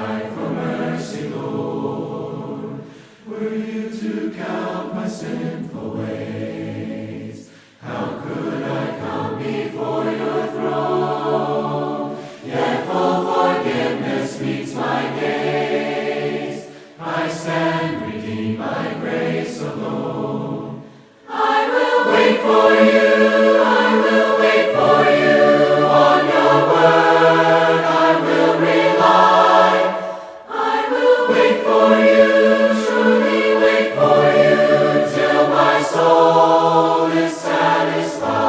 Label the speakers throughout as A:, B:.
A: cry for mercy, Lord. Were you to count my sinful ways, how could I come before your throne? Yet full forgiveness meets my gaze. I stand redeemed by grace alone. I will wait for you, I will wait for you. On your word I will rely. I will wait for you, truly wait for you, till my soul is satisfied.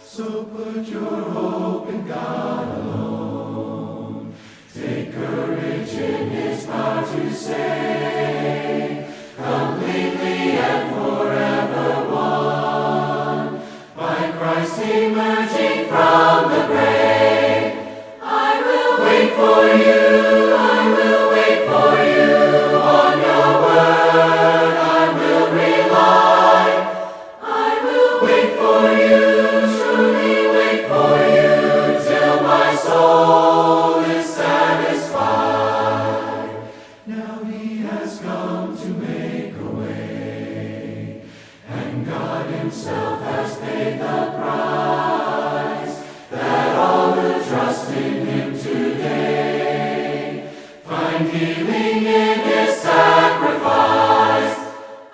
A: So put your hope in God alone. Take courage in his power to save, completely and forever won, by Christ emerging from the grave. I will wait for you, I will wait for you. On your word I will rely. I will wait for you, truly wait for you, till my soul is satisfied. Now he has come to make a way, and God himself has paid the price, that all who trust in him today find healing in his sacrifice.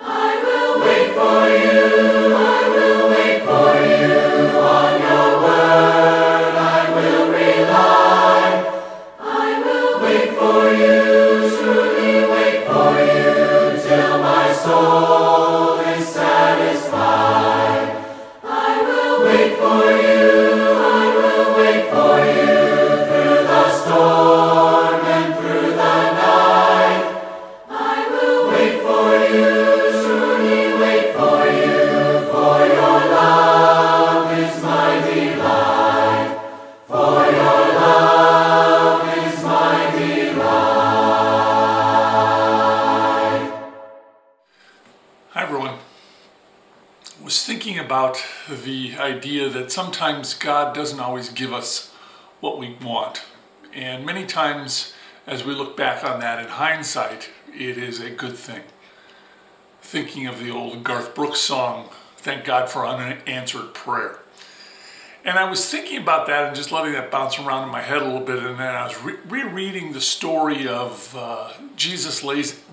A: I will wait for you, I will wait for you. On your word I will rely. I will wait for you, truly wait for you, till my soul is satisfied. I will wait for you, I will wait for you, through the storm and through the night. I will wait for you, truly wait for you, for your love is my delight. For your love is my delight.
B: Hi everyone. I was thinking about the idea that sometimes God doesn't always give us what we want. And many times as we look back on that in hindsight, it is a good thing. Thinking of the old Garth Brooks song, Thank God for Unanswered Prayer. And I was thinking about that and just letting that bounce around in my head a little bit, and then I was rereading the story of Jesus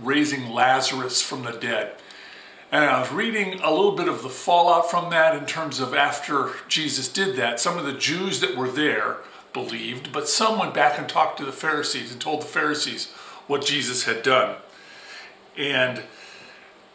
B: raising Lazarus from the dead. And I was reading a little bit of the fallout from that in terms of after Jesus did that. Some of the Jews that were there believed, but some went back and talked to the Pharisees and told the Pharisees what Jesus had done. And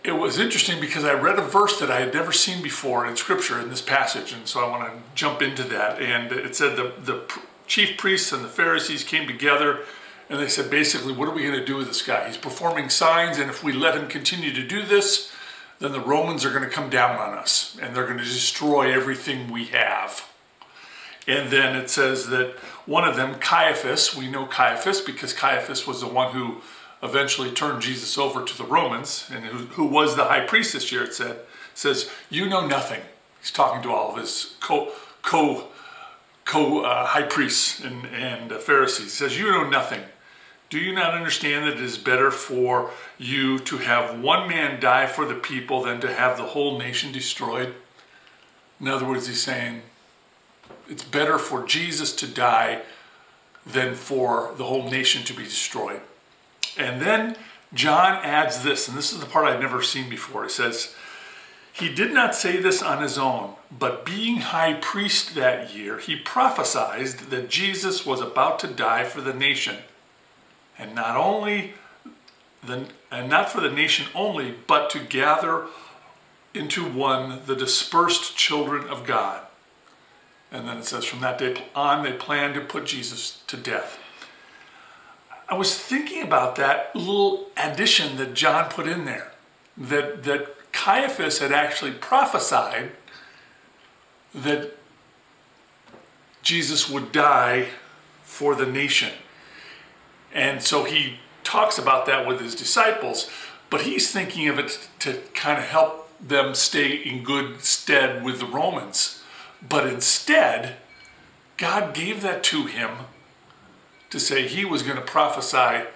B: it was interesting because I read a verse that I had never seen before in Scripture in this passage, and so I want to jump into that. And it said the chief priests and the Pharisees came together, and they said, basically, what are we going to do with this guy? He's performing signs, and if we let him continue to do this, then the Romans are going to come down on us, and they're going to destroy everything we have. And then it says that one of them, Caiaphas, we know Caiaphas because Caiaphas was the one who eventually turned Jesus over to the Romans, and who was the high priest this year, it says, you know nothing. He's talking to all of his high priests and Pharisees. He says, you know nothing. Do you not understand that it is better for you to have one man die for the people than to have the whole nation destroyed? In other words, he's saying it's better for Jesus to die than for the whole nation to be destroyed. And then John adds this, and this is the part I'd never seen before. It says, he did not say this on his own, but being high priest that year, he prophesied that Jesus was about to die for the nation. And not for the nation only, but to gather into one the dispersed children of God. And then it says, from that day on, they planned to put Jesus to death. I was thinking about that little addition that John put in there, that Caiaphas had actually prophesied that Jesus would die for the nation. And so he talks about that with his disciples, but he's thinking of it to kind of help them stay in good stead with the Romans. But instead, God gave that to him to say he was going to prophesy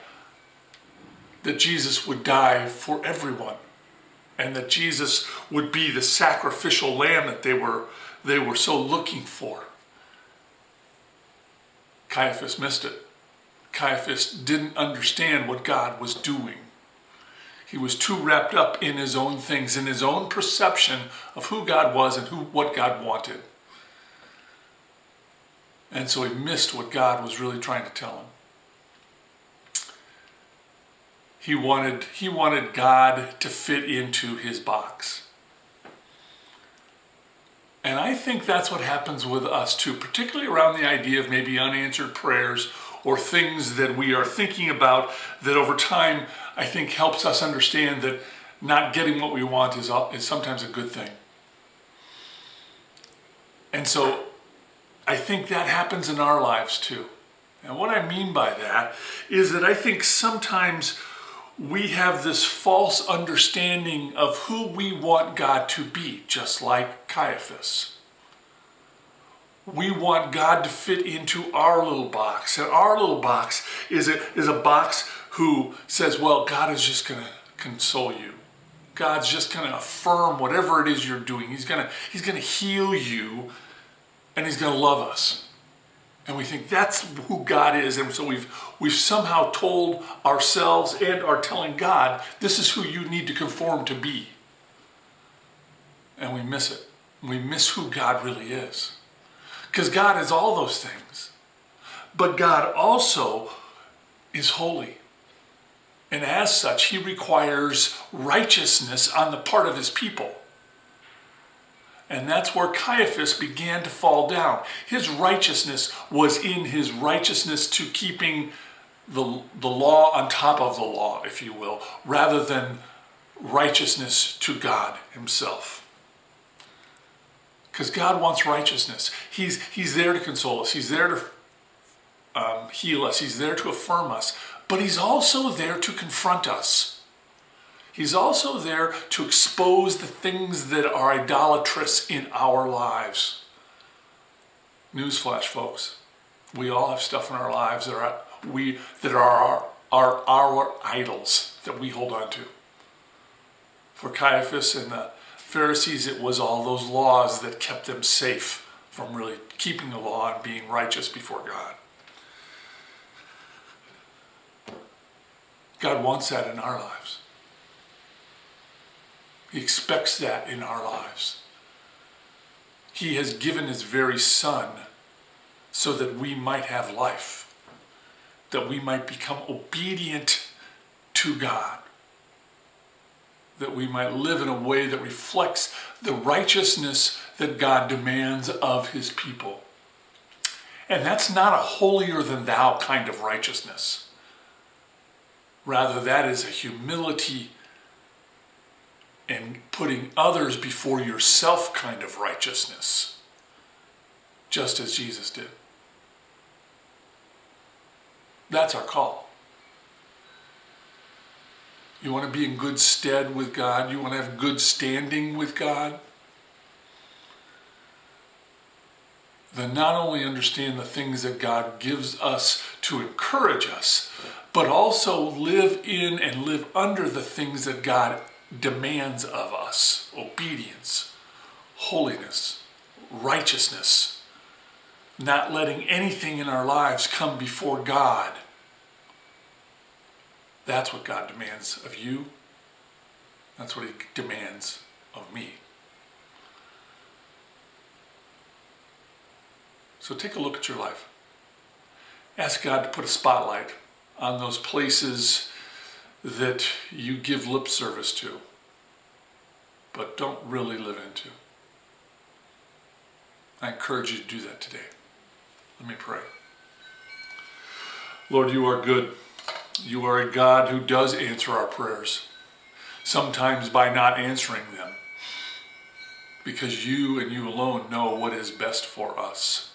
B: that Jesus would die for everyone, and that Jesus would be the sacrificial lamb that they were so looking for. Caiaphas missed it. Caiaphas didn't understand what God was doing. He was too wrapped up in his own things, in his own perception of who God was and what God wanted. And so he missed what God was really trying to tell him. He wanted God to fit into his box. And I think that's what happens with us too, particularly around the idea of maybe unanswered prayers or things that we are thinking about that over time I think helps us understand that not getting what we want is sometimes a good thing. And so I think that happens in our lives too. And what I mean by that is that I think sometimes we have this false understanding of who we want God to be, just like Caiaphas. We want God to fit into our little box. And our little box is a box who says, well, God is just going to console you. God's just going to affirm whatever it is you're doing. He's going to heal you, and he's going to love us. And we think that's who God is. And so we've somehow told ourselves and are telling God, this is who you need to conform to be. And we miss it. We miss who God really is. Because God is all those things. But God also is holy. And as such, he requires righteousness on the part of his people. And that's where Caiaphas began to fall down. His righteousness was in his righteousness to keeping the law on top of the law, if you will, rather than righteousness to God himself. Because God wants righteousness. He's there to console us. He's there to heal us. He's there to affirm us. But he's also there to confront us. He's also there to expose the things that are idolatrous in our lives. Newsflash, folks. We all have stuff in our lives that are our idols that we hold on to. For Caiaphas and the Pharisees, it was all those laws that kept them safe from really keeping the law and being righteous before God. God wants that in our lives. He expects that in our lives. He has given his very Son so that we might have life, that we might become obedient to God, that we might live in a way that reflects the righteousness that God demands of his people. And that's not a holier than thou kind of righteousness. Rather, that is a humility and putting others before yourself kind of righteousness, just as Jesus did. That's our call. You want to be in good stead with God? You want to have good standing with God? Then not only understand the things that God gives us to encourage us, but also live in and live under the things that God demands of us: obedience, holiness, righteousness, not letting anything in our lives come before God. That's what God demands of you. That's what he demands of me. So take a look at your life. Ask God to put a spotlight on those places that you give lip service to, but don't really live into. I encourage you to do that today. Let me pray. Lord, you are good. You are a God who does answer our prayers, sometimes by not answering them, because you and you alone know what is best for us.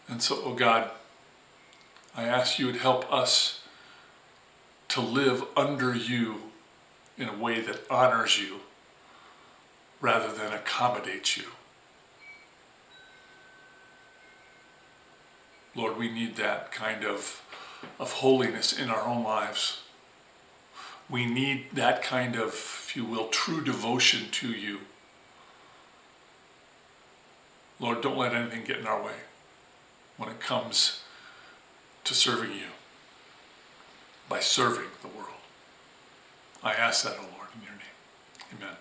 B: And so, oh God, I ask you to help us to live under you in a way that honors you rather than accommodates you. Lord, we need that kind of holiness in our own lives. We need that kind of, if you will, true devotion to you. Lord, don't let anything get in our way when it comes to serving you, by serving the world. I ask that, O Lord, in your name. Amen.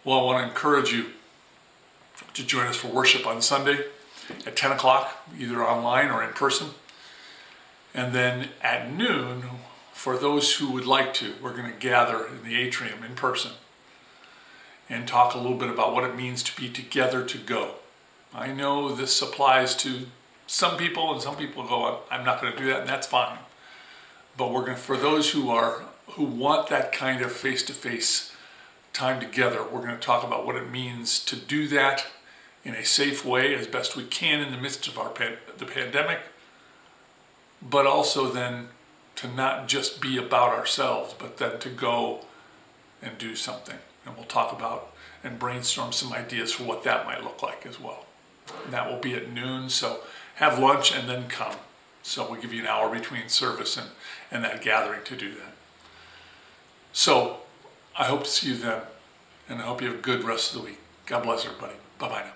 B: Well, I want to encourage you to join us for worship on Sunday at 10 o'clock, either online or in person. And then at noon, for those who would like to, we're going to gather in the atrium in person and talk a little bit about what it means to be together to go. I know this applies to some people, and some people go, I'm not going to do that, and that's fine. But we're going to, for those who want that kind of face-to-face time together, we're going to talk about what it means to do that in a safe way as best we can in the midst of the pandemic, but also then to not just be about ourselves, but then to go and do something. And we'll talk about and brainstorm some ideas for what that might look like as well. And that will be at noon, so have lunch and then come. So we'll give you an hour between service and that gathering to do that. So I hope to see you then, and I hope you have a good rest of the week. God bless everybody. Bye-bye now.